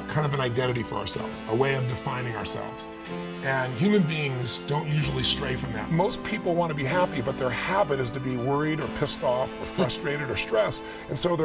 kind of an identity for ourselves, a way of defining ourselves. And human beings don't usually stray from that. Most people want to be happy, but their habit is to be worried or pissed off or frustrated or stressed. And so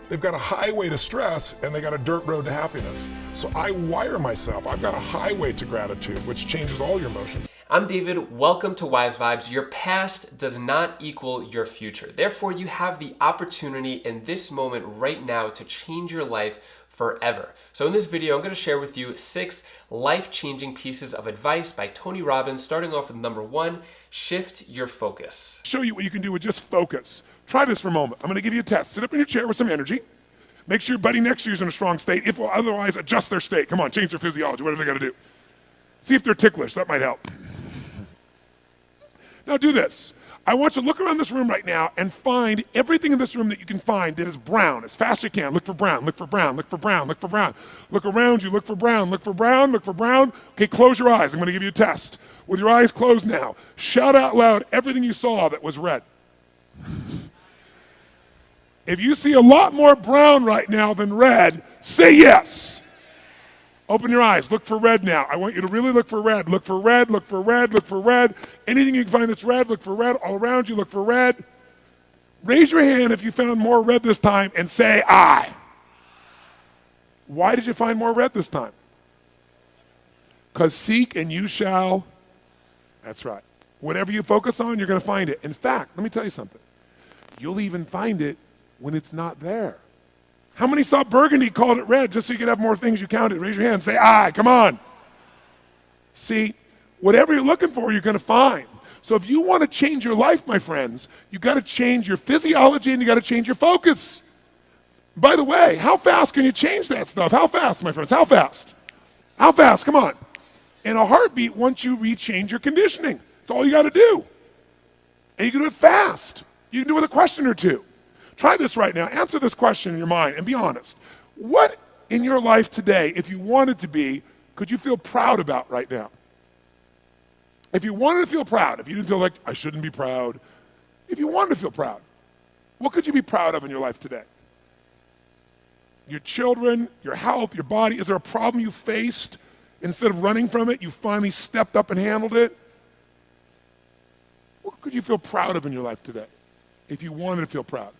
they've got a highway to stress and they got a dirt road to happiness. So I wire myself. I've got a highway to gratitude, which changes all your emotions. I'm David. Welcome to Wise Vibes. Your past does not equal your future. Therefore, you have the opportunity in this moment right now to change your life forever. So in this video, I'm going to share with you 6 life-changing pieces of advice by Tony Robbins, starting off with number 1, shift your focus. Show you what you can do with just focus. Try this for a moment. I'm going to give you a test. Sit up in your chair with some energy. Make sure your buddy next to you is in a strong state. If otherwise, adjust their state. Come on, change their physiology, whatever they got to do. See if they're ticklish. That might help. Now do this. I want you to look around this room right now and find everything in this room that you can find that is brown as fast as you can. Look for brown, look for brown, look for brown, look for brown. Look around you, look for brown, look for brown, look for brown. Okay, close your eyes. I'm going to give you a test. With your eyes closed now, shout out loud everything you saw that was red. If you see a lot more brown right now than red, say yes. Open your eyes. Look for red now. I want you to really look for red. Look for red, look for red, look for red. Anything you can find that's red, look for red. All around you, look for red. Raise your hand if you found more red this time and say, I. Why did you find more red this time? Because seek and you shall. That's right. Whatever you focus on, you're going to find it. In fact, let me tell you something. You'll even find it when it's not there. How many saw burgundy, called it red, just so you could have more things you counted? Raise your hand, say, aye, come on. See, whatever you're looking for, you're going to find. So if you want to change your life, my friends, you got to change your physiology and you got to change your focus. By the way, how fast can you change that stuff? How fast, my friends? How fast? How fast? Come on. In a heartbeat, once you rechange your conditioning. That's all you got to do. And you can do it fast. You can do it with a question or two. Try this right now. Answer this question in your mind and be honest. What in your life today, if you wanted to be, could you feel proud about right now? If you wanted to feel proud, if you didn't feel like, I shouldn't be proud, if you wanted to feel proud, what could you be proud of in your life today? Your children, your health, your body. Is there a problem you faced? Instead of running from it, you finally stepped up and handled it? What could you feel proud of in your life today if you wanted to feel proud?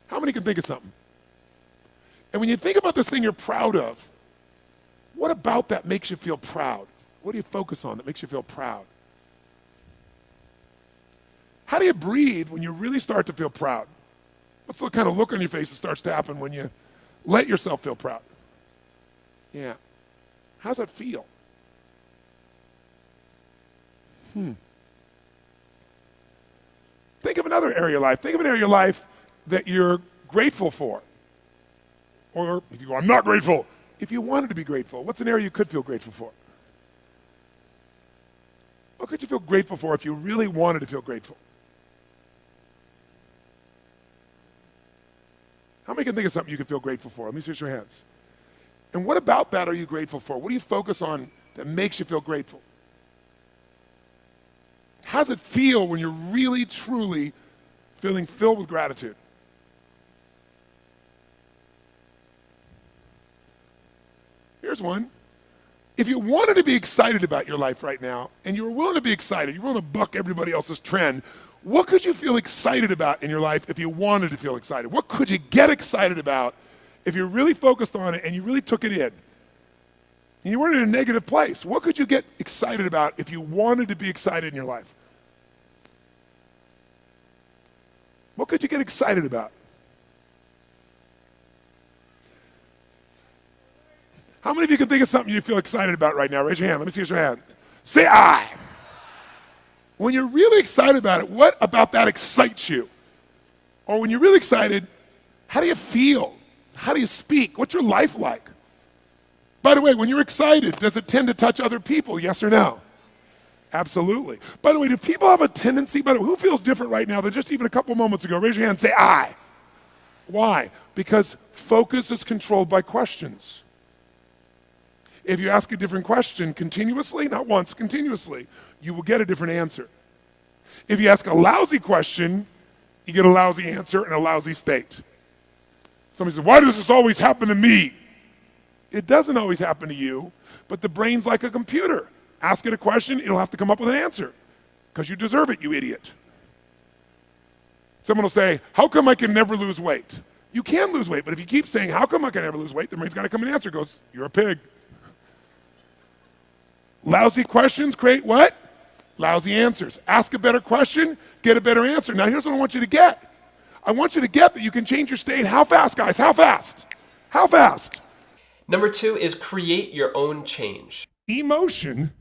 How many can think of something? And when you think about this thing you're proud of, what about that makes you feel proud? What do you focus on that makes you feel proud? How do you breathe when you really start to feel proud? What's the kind of look on your face that starts to happen when you let yourself feel proud? Yeah. How's that feel? Think of another area of life. Think of an area of life that you're grateful for. Or if you go, I'm not grateful. If you wanted to be grateful, what's an area you could feel grateful for? What could you feel grateful for if you really wanted to feel grateful? How many can think of something you could feel grateful for? Let me see your hands. And what about that are you grateful for? What do you focus on that makes you feel grateful? How does it feel when you're really, truly feeling filled with gratitude? Here's one. If you wanted to be excited about your life right now, and you were willing to be excited, you're willing to buck everybody else's trend, what could you feel excited about in your life if you wanted to feel excited? What could you get excited about if you're really focused on it and you really took it in? And you weren't in a negative place. What could you get excited about if you wanted to be excited in your life? What could you get excited about? How many of you can think of something you feel excited about right now? Raise your hand. Let me see your hand. Say I. When you're really excited about it, what about that excites you? Or when you're really excited, how do you feel? How do you speak? What's your life like? By the way, when you're excited, does it tend to touch other people? Yes or no? Absolutely. By the way, do people have a tendency, who feels different right now than just even a couple moments ago? Raise your hand and say I. Why? Because focus is controlled by questions. If you ask a different question continuously, not once, continuously, you will get a different answer. If you ask a lousy question, you get a lousy answer and a lousy state. Somebody says, why does this always happen to me? It doesn't always happen to you, but the brain's like a computer. Ask it a question, it'll have to come up with an answer because you deserve it, you idiot. Someone will say, how come I can never lose weight? You can lose weight, but if you keep saying, how come I can never lose weight, the brain's got to come and answer. It goes, you're a pig. Lousy questions create what? Lousy answers. Ask a better question, get a better answer. Now here's what I want you to get. I want you to get that you can change your state. How fast, guys? How fast? How fast? Number 2 is create your own change. Emotion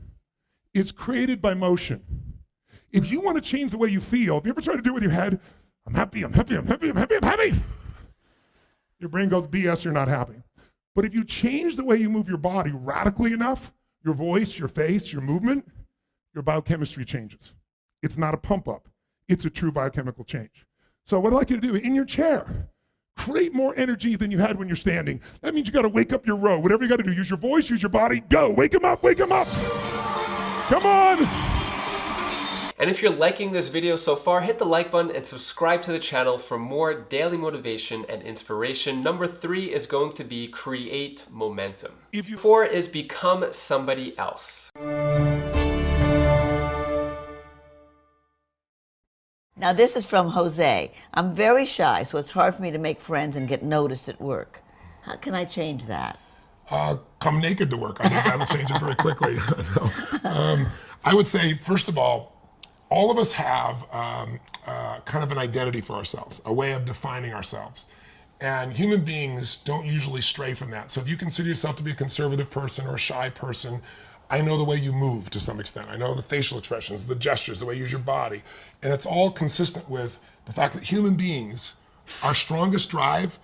is created by motion. If you want to change the way you feel, have you ever tried to do it with your head? I'm happy, I'm happy, I'm happy, I'm happy, I'm happy. Your brain goes, BS, you're not happy. But if you change the way you move your body radically enough, your voice, your face, your movement, your biochemistry changes. It's not a pump up. It's a true biochemical change. So what I'd like you to do, in your chair, create more energy than you had when you're standing. That means you got to wake up your row. Whatever you got to do, use your voice, use your body, go. Wake them up, wake them up. Come on. And if you're liking this video so far, hit the like button and subscribe to the channel for more daily motivation and inspiration. Number 3 is going to be create momentum. 4 is become somebody else. Now this is from Jose. I'm very shy, so it's hard for me to make friends and get noticed at work. How can I change that? Come naked to work. I think that'll change it very quickly. I would say, first of all of us have kind of an identity for ourselves, a way of defining ourselves. And human beings don't usually stray from that. So if you consider yourself to be a conservative person or a shy person, I know the way you move to some extent. I know the facial expressions, the gestures, the way you use your body. And it's all consistent with the fact that human beings, our strongest drive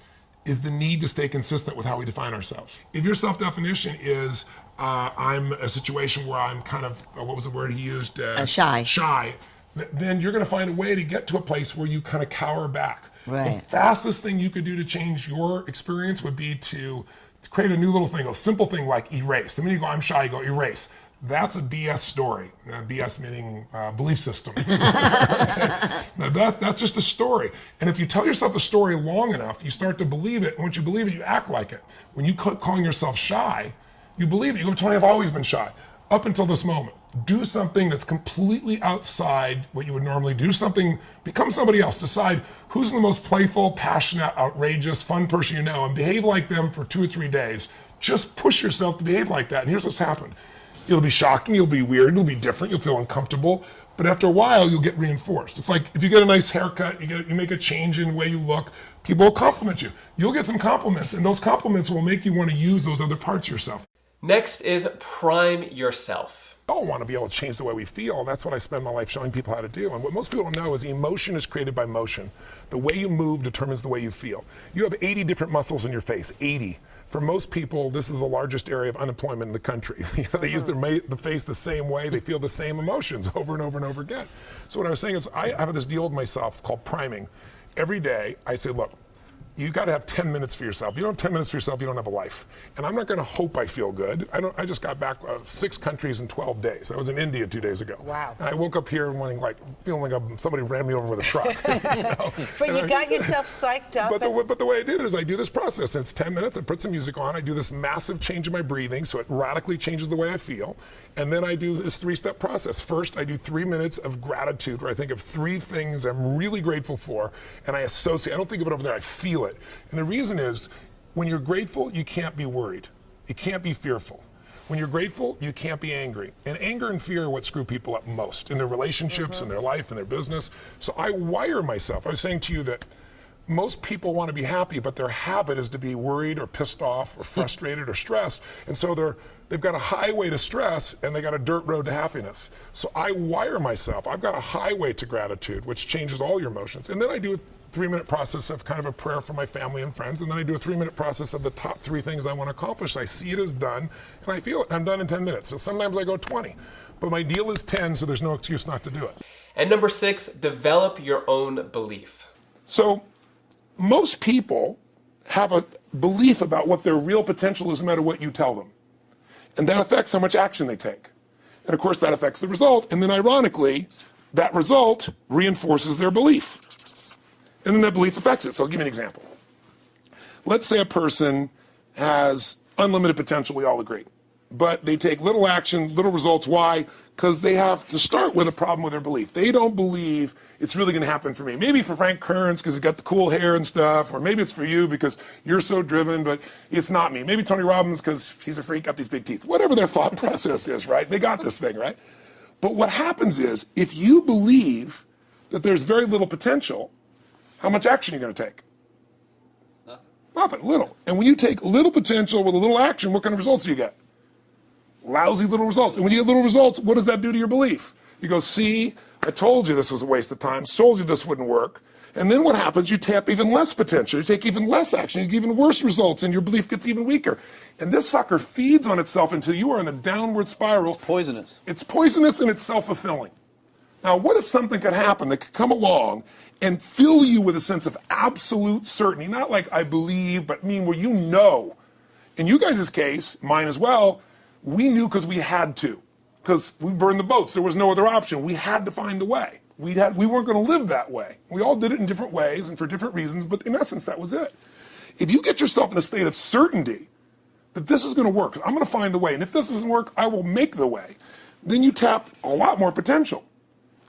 is the need to stay consistent with how we define ourselves. If your self-definition is, I'm a situation where I'm kind of, what was the word he used? Shy. Shy. Then you're gonna find a way to get to a place where you kind of cower back. Right. The fastest thing you could do to change your experience would be to create a new little thing, a simple thing like erase. The minute you go, I'm shy, you go erase. That's a BS story. BS meaning belief system. Okay? Now that's just a story. And if you tell yourself a story long enough, you start to believe it. And once you believe it, you act like it. When you calling yourself shy, you believe it. You go, Tony, I've always been shy. Up until this moment. Do something that's completely outside what you would normally do. Something, become somebody else. Decide who's the most playful, passionate, outrageous, fun person you know and behave like them for 2 or 3 days. Just push yourself to behave like that. And here's what's happened. It'll be shocking, it'll be weird, it'll be different, you'll feel uncomfortable, but after a while you'll get reinforced. It's like if you get a nice haircut, you make a change in the way you look, people will compliment you. You'll get some compliments, and those compliments will make you want to use those other parts of yourself. Next is prime yourself. We all want to be able to change the way we feel, and that's what I spend my life showing people how to do. And what most people don't know is emotion is created by motion. The way you move determines the way you feel. You have 80 different muscles in your face, 80. For most people, this is the largest area of unemployment in the country. They use the face the same way, they feel the same emotions over and over and over again. So what I was saying is I have this deal with myself called priming. Every day I say, look, you got to have 10 minutes for yourself. You don't have 10 minutes for yourself, you don't have a life. And I'm not going to hope I feel good. I just got back 6 countries in 12 days. I was in India 2 days ago. Wow. And I woke up here feeling like somebody ran me over with a truck. But you got yourself psyched up. But the way I did it is I do this process. And it's 10 minutes. I put some music on. I do this massive change in my breathing, so it radically changes the way I feel. And then I do this 3-step process. First, I do 3 minutes of gratitude where I think of 3 things I'm really grateful for, and I associate. I don't think of it over there, I feel it. And the reason is, when you're grateful, you can't be worried. You can't be fearful. When you're grateful, you can't be angry. And anger and fear are what screw people up most in their relationships, in their life, in their business. So I wire myself. I was saying to you that most people want to be happy, but their habit is to be worried or pissed off or frustrated or stressed. And so they've got a highway to stress and they got a dirt road to happiness. So I wire myself. I've got a highway to gratitude, which changes all your emotions. And then I do a 3-minute process of kind of a prayer for my family and friends. And then I do a 3-minute process of the top 3 things I want to accomplish. I see it as done and I feel it. I'm done in 10 minutes. So sometimes I go 20, but my deal is 10, so there's no excuse not to do it. And number 6, develop your own belief. So most people have a belief about what their real potential is no matter what you tell them. And that affects how much action they take. And of course that affects the result. And then ironically, that result reinforces their belief. And then that belief affects it. So I'll give you an example. let's say a person has unlimited potential, we all agree. But they take little action, little results. Why? Because they have to start with a problem with their belief. They don't believe it's really going to happen for me. Maybe for Frank Kearns because he's got the cool hair and stuff, or maybe it's for you because you're so driven, but it's not me. Maybe Tony Robbins because he's a freak, got these big teeth. Whatever their thought process is, right? They got this thing, right? But what happens is, if you believe that there's very little potential, how much action are you going to take? Nothing, little. And when you take little potential with a little action, what kind of results do you get? Lousy little results. And when you get little results, what does that do to your belief? You go, see, I told you this was a waste of time, told you this wouldn't work. And then what happens? You tap even less potential. You take even less action. You get even worse results, and your belief gets even weaker. And this sucker feeds on itself until you are in a downward spiral. It's poisonous. It's poisonous and it's self-fulfilling. Now, what if something could happen that could come along and fill you with a sense of absolute certainty? Not like I believe, but mean where you know. In you guys' case, mine as well, we knew because we had to. Because we burned the boats. There was no other option. We had to find a way. We weren't going to live that way. We all did it in different ways and for different reasons, but in essence, that was it. If you get yourself in a state of certainty that this is going to work, I'm going to find the way, and if this doesn't work, I will make the way, then you tap a lot more potential.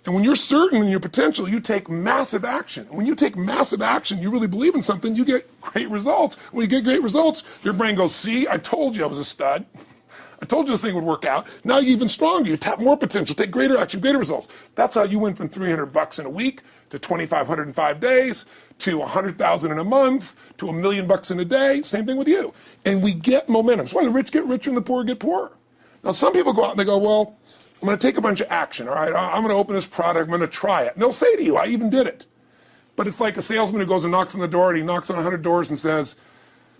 And when you're certain in your potential, you take massive action. When you take massive action, you really believe in something, you get great results. When you get great results, your brain goes, see, I told you I was a stud. I told you this thing would work out. Now you're even stronger. You tap more potential, take greater action, greater results. That's how you went from $300 in a week to $2,500 in 5 days to $100,000 in a month to $1 million in a day. Same thing with you. And we get momentum. That's why the rich get richer and the poor get poorer. Now some people go out and they go, well, I'm going to take a bunch of action. All right, I'm going to open this product. I'm going to try it. And they'll say to you, I even did it. But it's like a salesman who goes and knocks on the door, and he knocks on 100 doors and says,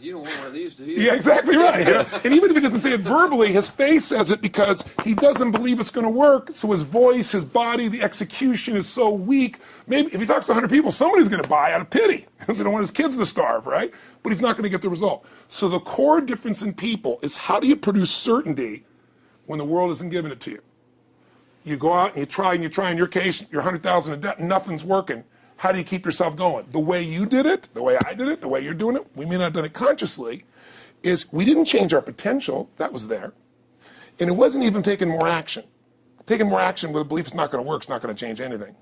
you don't want one of these, do you? yeah, exactly right. You know? And even if he doesn't say it verbally, his face says it because he doesn't believe it's going to work. So his voice, his body, the execution is so weak. Maybe if he talks to 100 people, somebody's going to buy out of pity. They don't want his kids to starve, right? But he's not going to get the result. So the core difference in people is how do you produce certainty when the world isn't giving it to you? You go out and you try. In your case, you're 100,000 in debt, and nothing's working. How do you keep yourself going? The way you did it, the way I did it, the way you're doing it, we may not have done it consciously, is we didn't change our potential. That was there. And it wasn't even taking more action. Taking more action with a belief it's not going to work, it's not going to change anything.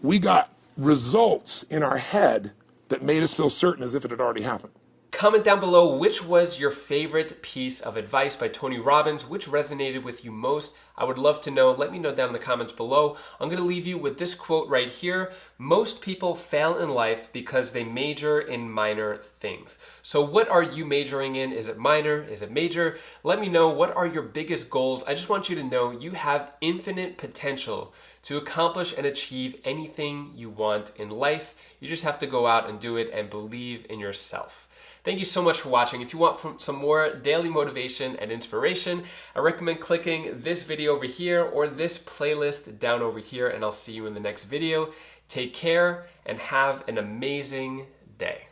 We got results in our head that made us feel certain as if it had already happened. Comment down below which was your favorite piece of advice by Tony Robbins, which resonated with you most. I would love to know. Let me know down in the comments below. I'm going to leave you with this quote right here. Most people fail in life because they major in minor things. So what are you majoring in? Is it minor? Is it major? Let me know. What are your biggest goals? I just want you to know you have infinite potential to accomplish and achieve anything you want in life. You just have to go out and do it and believe in yourself. Thank you so much for watching. If you want some more daily motivation and inspiration, I recommend clicking this video over here or this playlist down over here, and I'll see you in the next video. Take care and have an amazing day.